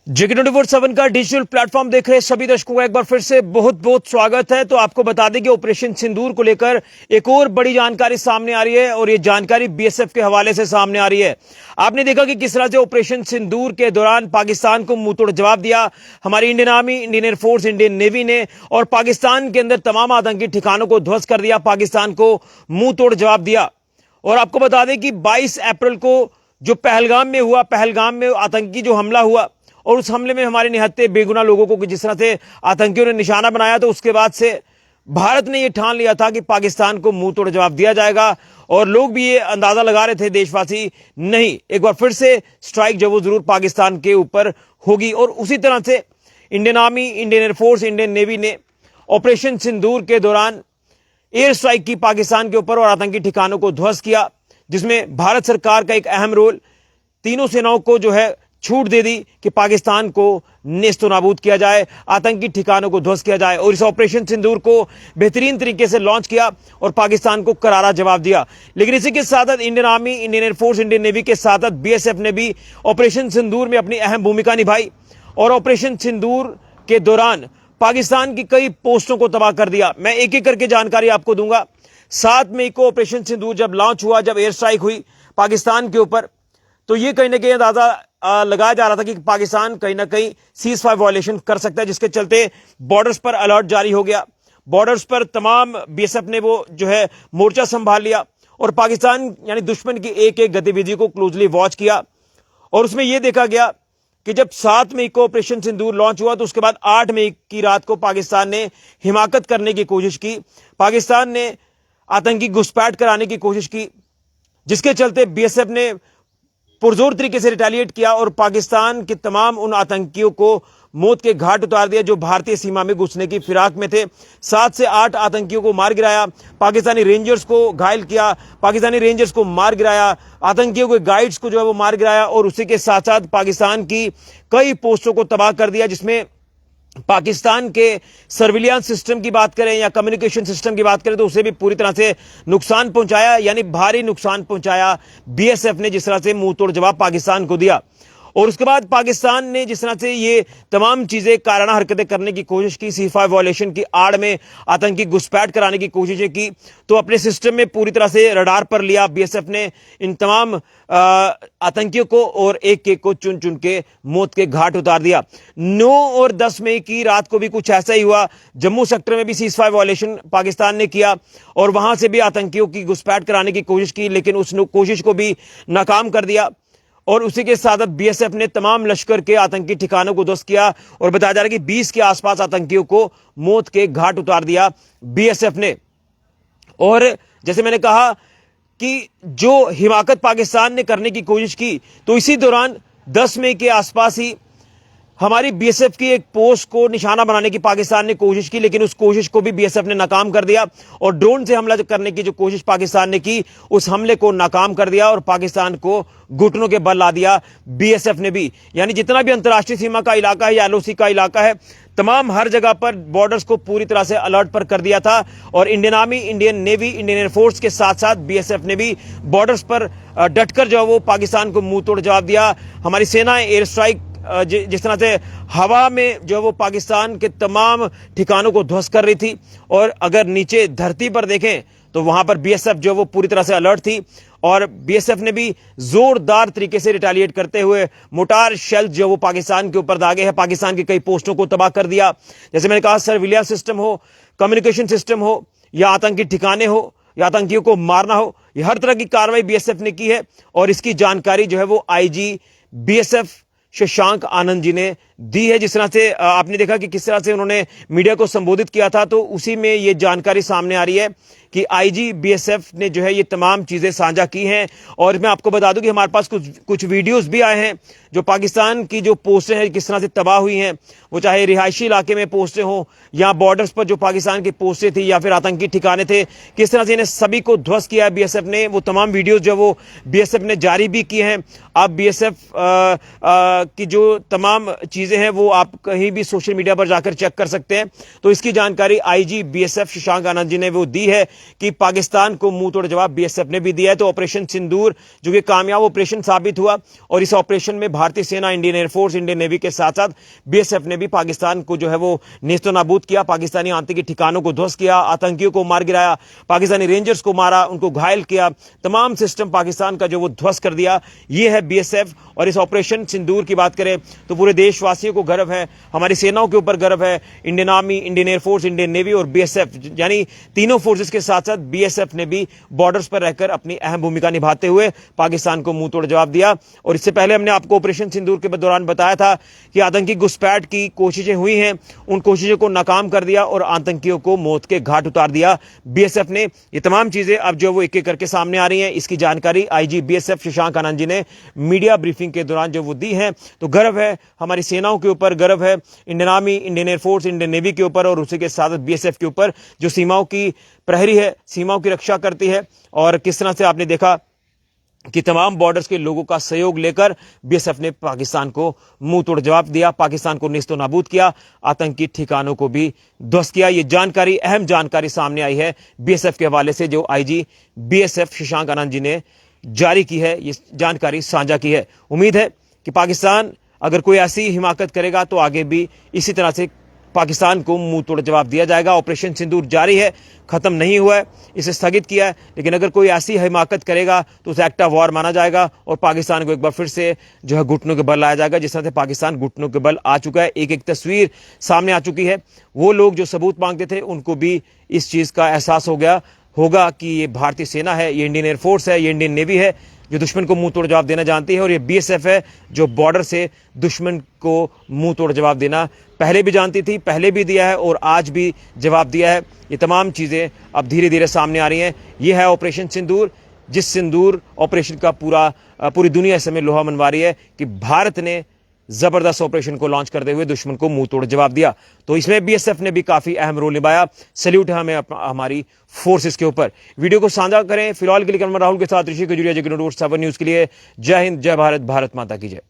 जेके 24/7 का digital platform देख रहे सभी दर्शकों का एक बार फिर से बहुत बहुत स्वागत है। तो आपको बता दें कि ऑपरेशन सिंदूर को लेकर एक और बड़ी जानकारी सामने आ रही है और ये जानकारी बीएसएफ के हवाले से सामने आ रही है। आपने देखा कि किस तरह से ऑपरेशन सिंदूर के दौरान पाकिस्तान को मुंहतोड़ जवाब दिया हमारी Indian army, Indian air force, Indian navy ने, और पाकिस्तान के अंदर तमाम आतंकी ठिकानों को ध्वस्त कर दिया, पाकिस्तान को मुंहतोड़ जवाब दिया। और आपको बता दें कि 22 अप्रैल को जो पहलगाम में हुआ, पहलगाम में आतंकी जो हमला हुआ और उस हमले में हमारे निहत्थे बेगुनाह लोगों को जिस तरह से आतंकियों ने निशाना बनाया, तो उसके बाद से भारत ने यह ठान लिया था कि पाकिस्तान को मुंह तोड़ जवाब दिया जाएगा। और लोग भी ये अंदाजा लगा रहे थे, देशवासी, नहीं, एक बार फिर से स्ट्राइक जो वो जरूर पाकिस्तान के ऊपर होगी। और उसी तरह से Indian army, Indian air force, Indian navy ने ऑपरेशन सिंदूर के दौरान एयर स्ट्राइक की पाकिस्तान के ऊपर और आतंकी ठिकानों को ध्वस्त किया, जिसमें भारत सरकार का एक अहम रोल, तीनों सेनाओं को जो है छूट दे दी कि पाकिस्तान को नेस्तो नाबूद किया जाए, आतंकी ठिकानों को ध्वस्त किया जाए। और इस ऑपरेशन सिंदूर को बेहतरीन तरीके से लॉन्च किया और पाकिस्तान को करारा जवाब दिया। लेकिन इसी के साथ साथ Indian army, Indian air force, Indian navy के साथ साथ बीएसएफ ने भी ऑपरेशन सिंदूर में अपनी अहम भूमिका निभाई और ऑपरेशन सिंदूर के दौरान पाकिस्तान की कई पोस्टों को तबाह कर दिया। मैं एक एक करके जानकारी आपको दूंगा। 7 मई को ऑपरेशन सिंदूर जब लॉन्च हुआ, जब एयर स्ट्राइक हुई पाकिस्तान के ऊपर, तो ये कहीं ना कहीं अंदाजा लगाया जा रहा था कि पाकिस्तान कहीं ना कहीं सीज फायर वायलेशन कर सकता है, जिसके चलते बॉर्डर्स पर अलर्ट जारी हो गया। बॉर्डर्स पर तमाम बीएसएफ ने वो जो है मोर्चा संभाल लिया और पाकिस्तान यानी दुश्मन की एक एक गतिविधि को क्लोजली वॉच किया। और उसमें यह देखा गया कि जब 7 मई को ऑपरेशन सिंदूर लॉन्च हुआ, तो उसके बाद 8 मई की रात को पाकिस्तान ने हिमाकत करने की कोशिश की, पाकिस्तान ने आतंकी घुसपैठ कराने की कोशिश की, जिसके चलते बीएसएफ ने पुरजोर तरीके से रिटेलिएट किया और पाकिस्तान के तमाम उन आतंकियों को मौत के घाट उतार दिया जो भारतीय सीमा में घुसने की फिराक में थे। 7 से 8 आतंकियों को मार गिराया, पाकिस्तानी रेंजर्स को घायल किया, पाकिस्तानी रेंजर्स को मार गिराया, आतंकियों के गाइड्स को जो है वो मार गिराया और उसी के साथ साथ पाकिस्तान की कई पोस्टों को तबाह कर दिया, जिसमें पाकिस्तान के सर्विलियंस सिस्टम की बात करें या कम्युनिकेशन सिस्टम की बात करें तो उसे भी पूरी तरह से नुकसान पहुंचाया, यानी भारी नुकसान पहुंचाया बीएसएफ ने, जिस तरह से मुंह तोड़ जवाब पाकिस्तान को दिया। और उसके बाद पाकिस्तान ने जिस तरह से ये तमाम चीजें, काराना हरकतें करने की कोशिश की, सीजफायर वायलेशन की आड़ में आतंकी घुसपैठ कराने की कोशिशें की, तो अपने सिस्टम में पूरी तरह से रडार पर लिया बीएसएफ ने इन तमाम आतंकियों को और एक एक को चुन चुन के मौत के घाट उतार दिया। 9 और 10 मई की रात को भी कुछ ऐसा ही हुआ। जम्मू सेक्टर में भी सीजफायर वायलेशन पाकिस्तान ने किया और वहां से भी आतंकियों की घुसपैठ कराने की कोशिश की, लेकिन उस कोशिश को भी नाकाम कर दिया। और उसी के साथ बीएसएफ ने तमाम लश्कर के आतंकी ठिकानों को ध्वस्त किया और बताया जा रहा है कि 20 के आसपास आतंकियों को मौत के घाट उतार दिया बीएसएफ ने। और जैसे मैंने कहा कि जो हिमाकत पाकिस्तान ने करने की कोशिश की, तो इसी दौरान 10 मई के आसपास ही हमारी बीएसएफ की एक पोस्ट को निशाना बनाने की पाकिस्तान ने कोशिश की, लेकिन उस कोशिश को भी बीएसएफ ने नाकाम कर दिया और ड्रोन से हमला करने की जो कोशिश पाकिस्तान ने की, उस हमले को नाकाम कर दिया और पाकिस्तान को घुटनों के बल ला दिया बीएसएफ ने भी। यानी जितना भी अंतर्राष्ट्रीय सीमा का इलाका है या एलओसी का इलाका है, तमाम हर जगह पर बॉर्डर्स को पूरी तरह से अलर्ट पर कर दिया था। और Indian army, Indian navy, Indian air force के साथ साथ बीएसएफ ने भी बॉर्डर्स पर डटकर जो वो पाकिस्तान को मुंह तोड़ जवाब दिया। हमारी सेनाएं एयर स्ट्राइक जिस तरह से हवा में जो वो पाकिस्तान के तमाम ठिकानों को ध्वस्त कर रही थी, और अगर नीचे धरती पर देखें तो वहां पर बीएसएफ जो वो पूरी तरह से अलर्ट थी और बीएसएफ ने भी जोरदार तरीके से रिटेलिएट करते हुए मोटार शेल जो वो पाकिस्तान के ऊपर दागे हैं, पाकिस्तान की कई पोस्टों को तबाह कर दिया। जैसे मैंने कहा, सर्विलियंस सिस्टम हो, कम्युनिकेशन सिस्टम हो या आतंकी ठिकाने हो या आतंकियों को मारना हो, ये हर तरह की कार्रवाई बीएसएफ ने की है। और इसकी जानकारी जो है वो आईजी बीएसएफ शशांक आनंद जी ने दी है। जिस तरह से आपने देखा कि किस तरह से उन्होंने मीडिया को संबोधित किया था, तो उसी में ये जानकारी सामने आ रही है कि आईजी बीएसएफ ने जो है ये तमाम चीजें साझा की हैं। और मैं आपको बता दूं कि हमारे पास कुछ वीडियोस भी आए हैं जो पाकिस्तान की जो पोस्टें हैं किस तरह से तबाह हुई हैं, वो चाहे रिहायशी इलाके में पोस्टें हों या बॉर्डर्स पर जो पाकिस्तान की पोस्टें थी या फिर आतंकी ठिकाने थे, किस तरह से इन्हें सभी को ध्वस्त किया है बीएसएफ ने। वो तमाम वीडियोज जो वो बीएसएफ ने जारी भी किए हैं। अब बीएसएफ की जो तमाम चीजें हैं वो आप कहीं भी सोशल मीडिया पर जाकर चेक कर सकते हैं। तो इसकी जानकारी आईजी बीएसएफ शशांक आनंद जी ने वो दी है कि पाकिस्तान को मुंह तोड़ जवाब बीएसएफ ने भी दिया है। तो ऑपरेशन सिंदूर जो कि कामयाब ऑपरेशन साबित हुआ और इस ऑपरेशन में भारतीय सेना, इंडियन एयरफोर्स, इंडियन नेवी के साथ साथ बीएसएफ ने भी पाकिस्तान को जो है वो नेस्तो नाबूद किया, पाकिस्तानी आतंकी ठिकानों को ध्वस्त किया, आतंकियों को मार गिराया, पाकिस्तानी रेंजर्स को मारा, उनको घायल किया, तमाम सिस्टम पाकिस्तान का जो वो ध्वस्त कर दिया। ये है बीएसएफ। और इस ऑपरेशन सिंदूर की बात करें तो पूरे देशवासियों को गर्व है, हमारी सेनाओं के ऊपर गर्व है। Indian army, Indian air force, Indian navy और बीएसएफ यानी तीनों फोर्सेस के साथ साथ बीएसएफ ने भी बॉर्डर्स पर रहकर अपनी अहम भूमिका निभाते हुए पाकिस्तान को मुंह तोड़ जवाब दिया। और इससे पहले हमने आपको ऑपरेशन सिंदूर के दौरान बताया था कि आतंकी घुसपैठ की कोशिशें हुई हैं, उन कोशिशों को नाकाम कर दिया और आतंकियों को मौत के घाट उतार दिया बीएसएफ ने। ये तमाम चीजें अब जो वो एक एक करके सामने आ रही हैं, इसकी जानकारी आईजी बीएसएफ शशांक आनंद जी ने मीडिया ब्रीफिंग के दौरान जो वो दी है। तो गर्व है हमारी सेनाओं के ऊपर, गर्व है Indian army, Indian air force, Indian navy के ऊपर और उसी के साथ बीएसएफ के ऊपर जो सीमाओं की प्रहरी है, सीमाओं की रक्षा करती है। और किस तरह से आपने देखा कि तमाम बॉर्डर्स के लोगों का सहयोग लेकर बीएसएफ ने पाकिस्तान को मुंह तोड़ जवाब दिया, पाकिस्तान को नेस्तो नाबूद किया, आतंकी ठिकानों को भी ध्वस्त किया। यह जानकारी, अहम जानकारी सामने आई है बीएसएफ के हवाले से जो आईजी बीएसएफ शशांक आनंद जी ने जारी की है, ये जानकारी साझा की है। उम्मीद है कि पाकिस्तान अगर कोई ऐसी हिमाकत करेगा तो आगे भी इसी तरह से पाकिस्तान को मुंह तोड़ जवाब दिया जाएगा। ऑपरेशन सिंदूर जारी है, खत्म नहीं हुआ है, इसे स्थगित किया है, लेकिन अगर कोई ऐसी हिमाकत करेगा तो उसे एक्ट ऑफ वॉर माना जाएगा और पाकिस्तान को एक बार फिर से जो है घुटनों के बल लाया जाएगा, जिस तरह से पाकिस्तान घुटनों के बल आ चुका है। एक एक तस्वीर सामने आ चुकी है। वो लोग जो सबूत मांगते थे उनको भी इस चीज का एहसास हो गया होगा कि ये भारतीय सेना है, ये इंडियन एयरफोर्स है, ये इंडियन नेवी है जो दुश्मन को मुंह तोड़ जवाब देना जानती है, और ये बीएसएफ है जो बॉर्डर से दुश्मन को मुंह तोड़ जवाब देना पहले भी जानती थी, पहले भी दिया है और आज भी जवाब दिया है। ये तमाम चीज़ें अब धीरे धीरे सामने आ रही हैं। ये है ऑपरेशन सिंदूर, जिस सिंदूर ऑपरेशन का पूरी दुनिया इस समय लोहा मनवा रही है कि भारत ने जबरदस्त ऑपरेशन को लॉन्च करते हुए दुश्मन को मुंह तोड़ जवाब दिया। तो इसमें बीएसएफ ने भी काफी अहम रोल निभाया। सैल्यूट है हमें हमारी फोर्सेस के ऊपर। वीडियो को साझा करें। फिलहाल के लिए राहुल के साथ ऋषि खजुरिया, 7 न्यूज के लिए। जय हिंद, जय भारत, भारत माता की जय।